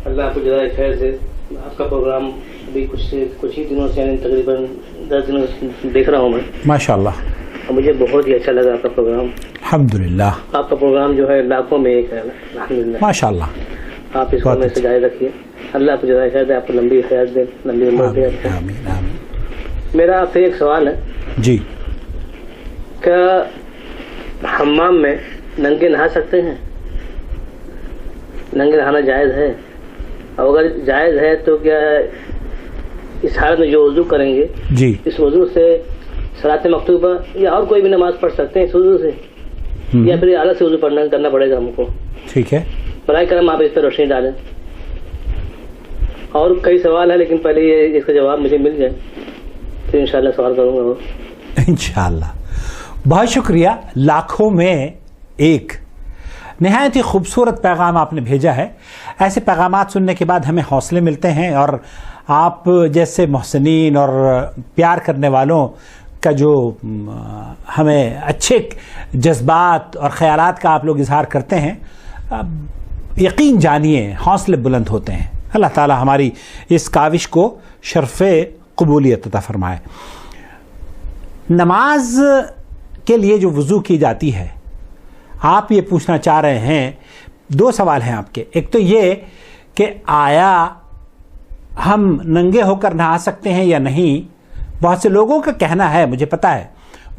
اللہ آپ کو جزائے خیر سے. آپ کا پروگرام ابھی کچھ ہی دنوں سے یعنی تقریباً 10 دنوں سے دیکھ رہا ہوں میں. ماشاء اللہ. مجھے بہت ہی اچھا لگا آپ کا پروگرام. الحمدللہ. آپ کا پروگرام جو ہے لاکھوں میں ایک ہے. الحمدللہ. ماشاء اللہ. آپ اس کو میں سے جاری رکھیے. اللہ آپ کو جزائے خیر دے, آپ کو لمبی حیات دے, لمبی عمر دے. آمین آمین. میرا آپ سے ایک سوال ہے. جی. کیا حمام میں ننگے نہا سکتے ہیں؟ ننگے نہانا جائز ہے؟ اور اگر جائز ہے تو کیا اس حالت میں جو وضو کریں گے جی اس وضو سے صلاۃ مکتوبہ یا اور کوئی بھی نماز پڑھ سکتے ہیں اس وضو سے, یا پھر الگ سے وضو کرنا پڑے گا ہم کو؟ ٹھیک ہے. برائے کرم آپ اس پہ روشنی ڈالیں. اور کئی سوال ہے لیکن پہلے یہ اس کا جواب مجھے مل جائے پھر انشاءاللہ سوال کروں گا. وہ انشاءاللہ. بہت شکریہ. لاکھوں میں ایک نہایت ہی خوبصورت پیغام آپ نے بھیجا ہے. ایسے پیغامات سننے کے بعد ہمیں حوصلے ملتے ہیں, اور آپ جیسے محسنین اور پیار کرنے والوں کا جو ہمیں اچھے جذبات اور خیالات کا آپ لوگ اظہار کرتے ہیں, یقین جانیے حوصلے بلند ہوتے ہیں. اللہ تعالی ہماری اس کاوش کو شرف قبولیت عطا فرمائے. نماز کے لیے جو وضو کی جاتی ہے, آپ یہ پوچھنا چاہ رہے ہیں, 2 سوال ہیں آپ کے. ایک تو یہ کہ آیا ہم ننگے ہو کر نہا سکتے ہیں یا نہیں. بہت سے لوگوں کا کہنا ہے, مجھے پتا ہے,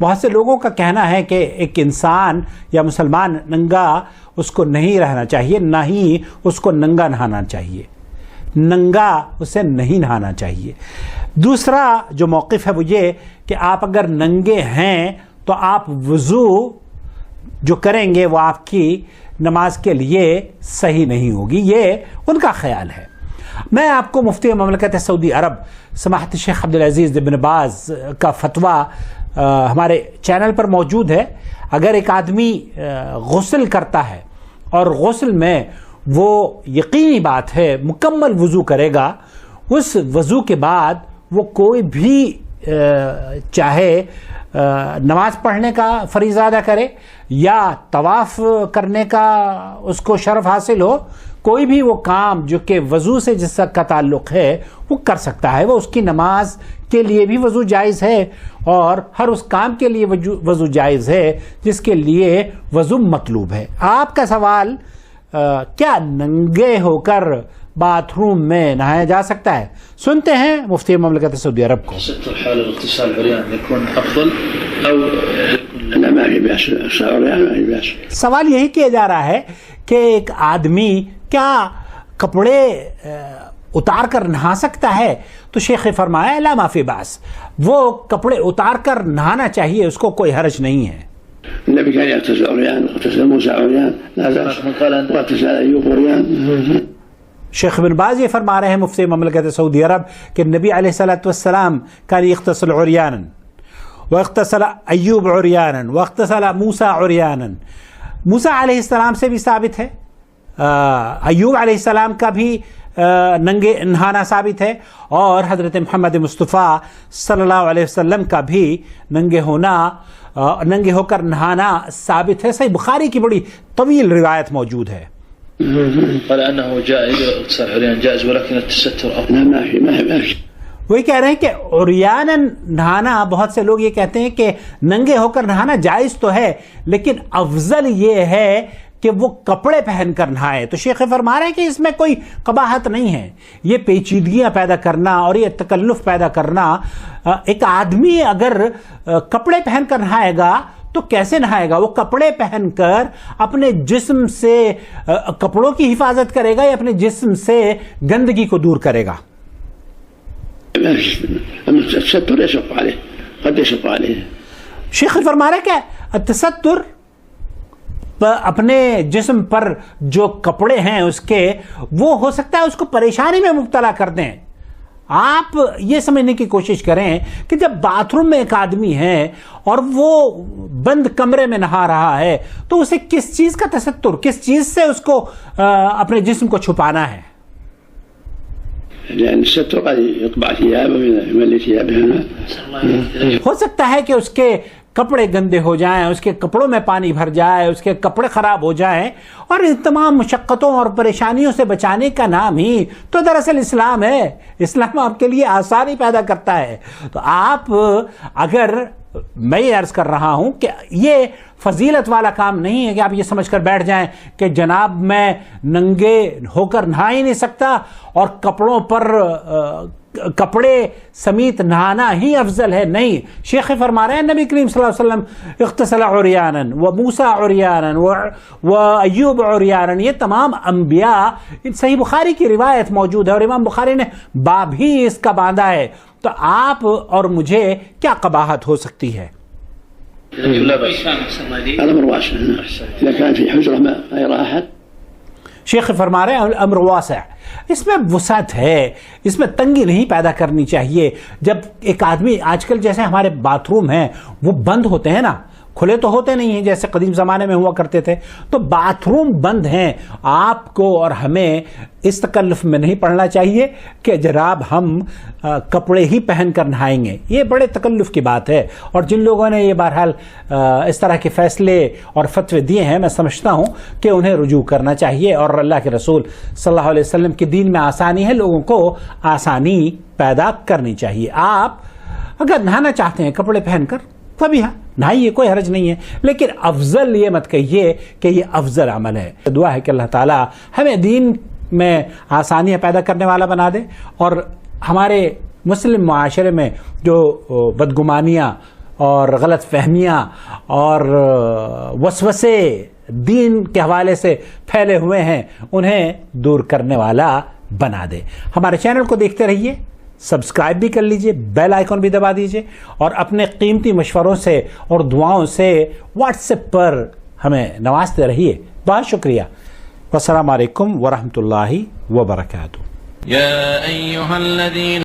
بہت سے لوگوں کا کہنا ہے کہ ایک انسان یا مسلمان ننگا اس کو نہیں رہنا چاہیے, نہ ہی اس کو ننگا نہانا چاہیے. ننگا اسے نہیں نہانا چاہیے. دوسرا جو موقف ہے وہ یہ کہ آپ اگر ننگے ہیں تو آپ وضو جو کریں گے وہ آپ کی نماز کے لیے صحیح نہیں ہوگی. یہ ان کا خیال ہے. میں آپ کو مفتی مملکت سعودی عرب سماحت شیخ عبدالعزیز بن باز کا فتویٰ ہمارے چینل پر موجود ہے. اگر ایک آدمی غسل کرتا ہے اور غسل میں وہ یقینی بات ہے مکمل وضو کرے گا, اس وضو کے بعد وہ کوئی بھی چاہے نماز پڑھنے کا فریضہ ادا کرے یا طواف کرنے کا اس کو شرف حاصل ہو, کوئی بھی وہ کام جو کہ وضو سے جس کا تعلق ہے وہ کر سکتا ہے. وہ اس کی نماز کے لیے بھی وضو جائز ہے اور ہر اس کام کے لیے وضو جائز ہے جس کے لیے وضو مطلوب ہے. آپ کا سوال کیا ننگے ہو کر باتھ روم میں نہایا جا سکتا ہے؟ سنتے ہیں مفتی مملکت سعودی عرب کو. سوال یہی کیا جا رہا ہے کہ ایک آدمی کیا کپڑے اتار کر نہا سکتا ہے؟ تو شیخ فرمایا لا ما فی باس, وہ کپڑے اتار کر نہانا چاہیے, اس کو کوئی حرج نہیں ہے. النبي كان يغتسل عريان, واغتسل موسى عريان, لا بأس, واغتسل أيوب عريان. شیخ بن باز یہ فرما رہے ہیں مفتی مملکت سعودی عرب کہ نبی علیہ الصلوۃ والسلام كان يغتسل عريانا واغتسل ایوب عريانا واغتسل موسى عريانا. موسیٰ علیہ السلام سے بھی ثابت ہے, ایوب علیہ السلام کا بھی ننگے نہانا ثابت ہے, اور حضرت محمد مصطفیٰ صلی اللہ علیہ وسلم کا بھی ننگے ہو کر نہانا ثابت ہے. صحیح بخاری کی بڑی طویل روایت موجود ہے. قال انه جائز اغتسال عريان جائز ولكن التستر افضل. ما وہی کہہ رہے ہیں کہ عریانا نہانا, بہت سے لوگ یہ کہتے ہیں کہ ننگے ہو کر نہانا جائز تو ہے لیکن افضل یہ ہے کہ وہ کپڑے پہن کر نہائے. تو شیخ فرما رہے ہیں کہ اس میں کوئی قباحت نہیں ہے. یہ پیچیدگیاں پیدا کرنا اور یہ تکلف پیدا کرنا, ایک آدمی اگر کپڑے پہن کر نہائے گا تو کیسے نہائے گا؟ وہ کپڑے پہن کر اپنے جسم سے کپڑوں کی حفاظت کرے گا یا اپنے جسم سے گندگی کو دور کرے گا؟ شیخ فرما رہے کہ تستر اپنے جسم پر جو کپڑے ہیں اس کے, وہ ہو سکتا ہے اس کو پریشانی میں مبتلا کر دیں. آپ یہ سمجھنے کی کوشش کریں کہ جب باتھ روم میں ایک آدمی ہے اور وہ بند کمرے میں نہا رہا ہے تو اسے کس چیز کا تستر, کس چیز سے اس کو اپنے جسم کو چھپانا ہے؟ ہو سکتا ہے کہ اس کے کپڑے گندے ہو جائیں، اس کے کپڑوں میں پانی بھر جائے، اس کے کپڑے خراب ہو جائیں، اور ان تمام مشقتوں اور پریشانیوں سے بچانے کا نام ہی تو دراصل اسلام ہے۔ اسلام آپ کے لیے آسانی پیدا کرتا ہے۔ تو آپ اگر، میں یہ عرض کر رہا ہوں کہ یہ فضیلت والا کام نہیں ہے کہ آپ یہ سمجھ کر بیٹھ جائیں کہ جناب میں ننگے ہو کر نہا ہی نہیں سکتا اور کپڑوں پر کپڑے سمیت نہانا ہی افضل ہے۔ نہیں، شیخ فرما رہے ہیں نبی کریم صلی اللہ علیہ وسلم اغتسل عریانا و موسیٰ عریانا و ایوب عریانا، یہ تمام انبیاء، صحیح بخاری کی روایت موجود ہے اور امام بخاری نے باب ہی اس کا باندھا ہے۔ تو آپ اور مجھے کیا قباحت ہو سکتی ہے؟ الأمر واسع، إذا كان في حجرة ما يرى أحد۔ شیخ فرما رہے ہیں الامر واسع، اس میں وسعت ہے، اس میں تنگی نہیں پیدا کرنی چاہیے۔ جب ایک آدمی، آج کل جیسے ہمارے باتھ روم ہیں وہ بند ہوتے ہیں نا، کھلے تو ہوتے نہیں ہیں جیسے قدیم زمانے میں ہوا کرتے تھے، تو باتھ روم بند ہیں۔ آپ کو اور ہمیں اس تکلف میں نہیں پڑنا چاہیے کہ جناب ہم کپڑے ہی پہن کر نہائیں گے، یہ بڑے تکلف کی بات ہے۔ اور جن لوگوں نے یہ بہرحال اس طرح کے فیصلے اور فتوے دیے ہیں، میں سمجھتا ہوں کہ انہیں رجوع کرنا چاہیے، اور اللہ کے رسول صلی اللہ علیہ وسلم کے دین میں آسانی ہے، لوگوں کو آسانی پیدا کرنی چاہیے۔ آپ اگر نہانا چاہتے ہیں کپڑے پہن کر تبھی نہائیے، کوئی حرج نہیں ہے، لیکن افضل یہ مت کہیے کہ یہ افضل عمل ہے۔ دعا ہے کہ اللہ تعالیٰ ہمیں دین میں آسانیاں پیدا کرنے والا بنا دے، اور ہمارے مسلم معاشرے میں جو بدگمانیاں اور غلط فہمیاں اور وسوسے دین کے حوالے سے پھیلے ہوئے ہیں انہیں دور کرنے والا بنا دے۔ ہمارے چینل کو دیکھتے رہیے، سبسکرائب بھی کر لیجئے، بیل آئیکن بھی دبا دیجئے، اور اپنے قیمتی مشوروں سے اور دعاؤں سے واٹس ایپ پر ہمیں نوازتے رہیے۔ بہت شکریہ۔ والسلام علیکم ورحمۃ اللہ وبرکاتہ۔ یا ایھا الذین